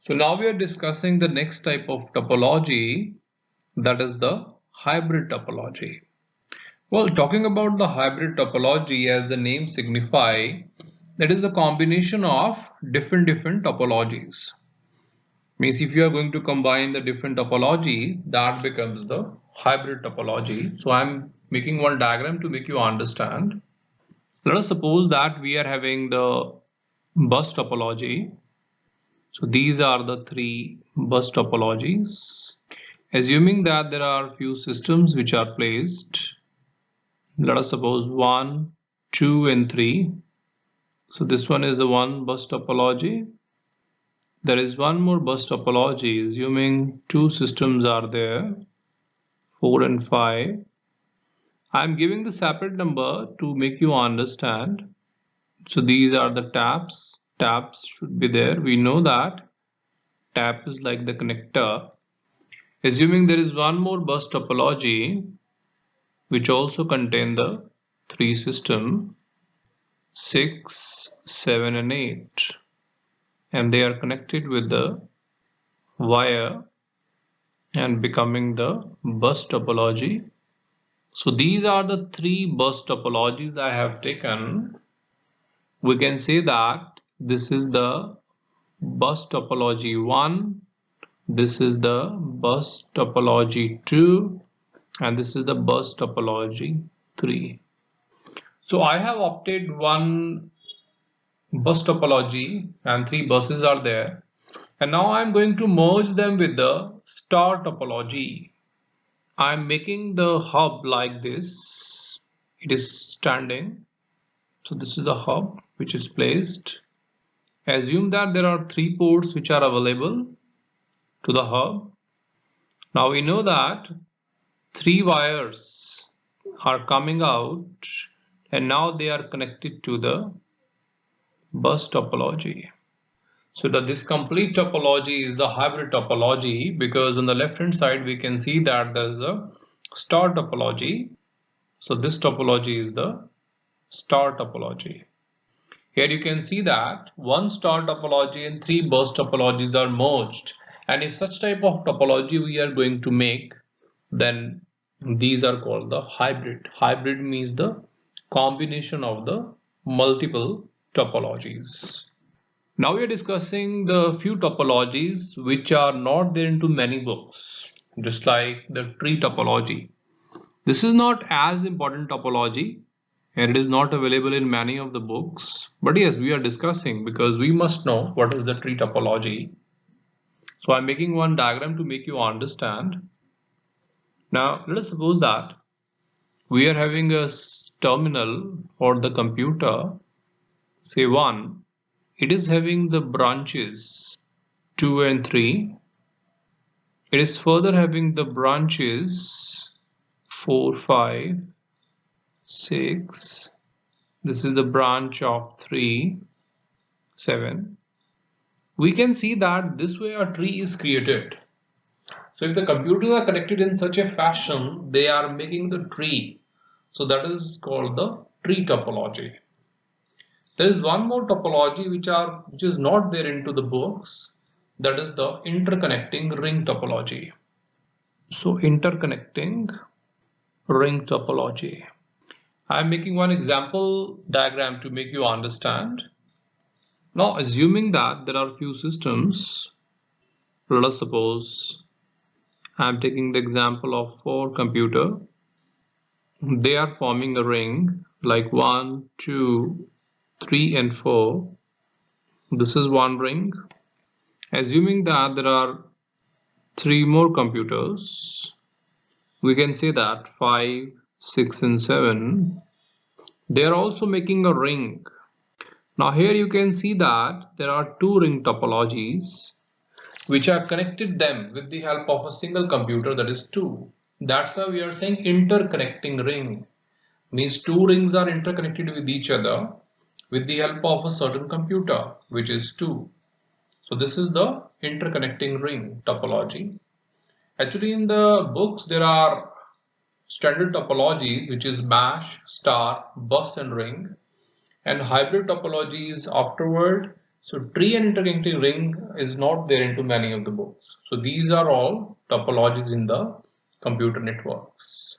So now we are discussing the next type of topology, that is the hybrid topology. Well, talking about the hybrid topology, as the name signify, that is the combination of different topologies. Means if you are going to combine the different topology, that becomes the hybrid topology. So I'm making one diagram to make you understand. Let us suppose that we are having the bus topology. So these are the three bus topologies. Assuming that there are few systems which are placed, let us suppose 1, 2 and 3. So this one is the one bus topology. There is one more bus topology, assuming two systems are there, 4 and 5. I am giving the separate number to make you understand. So these are the taps. Taps should be there. We know that tap is like the connector. Assuming there is one more bus topology which also contain the three system, 6, 7 and 8, and they are connected with the wire and becoming the bus topology. So these are the three bus topologies I have taken. We can say that this is the bus topology 1, this is the bus topology 2, and this is the bus topology 3. So I have opted one bus topology and three buses are there, and now I'm going to merge them with the star topology. I'm making the hub like this. It is standing. So this is the hub which is placed. Assume that there are three ports which are available to the hub. Now we know that three wires are coming out and now they are connected to the bus topology. So that this complete topology is the hybrid topology, because on the left hand side we can see that there is a star topology. So this topology is the star topology. Here you can see that one star topology and three bus topologies are merged, and if such type of topology we are going to make, then these are called the hybrid. Hybrid means the combination of the multiple topologies. Now we are discussing the few topologies which are not there into many books, just like the tree topology. This is not as important topology and it is not available in many of the books, but yes, we are discussing because we must know what is the tree topology. So I'm making one diagram to make you understand. Now let us suppose that we are having a terminal for the computer, say 1. It is having the branches 2 and 3. It is further having the branches 4, 5, 6. This is the branch of 3, 7. We can see that this way a tree is created. So if the computers are connected in such a fashion, they are making the tree. So that is called the tree topology. There is one more topology which is not there into the books, that is the interconnecting ring topology. So interconnecting ring topology. I am making one example diagram to make you understand. Now assuming that there are few systems, let us suppose I am taking the example of 4 computer. They are forming a ring like 1, 2, 3 and 4. This is one ring. Assuming that there are 3 more computers, we can say that 5, 6 and 7, they are also making a ring. Now here you can see that there are 2 ring topologies which are connected them with the help of a single computer, that is 2. That's why we are saying interconnecting ring. Means 2 rings are interconnected with each other with the help of a certain computer, which is 2. So this is the interconnecting ring topology. Actually in the books there are standard topologies, which is bash, star, bus and ring, and hybrid topologies afterward. So tree and interconnecting ring is not there into many of the books. So these are all topologies in the computer networks.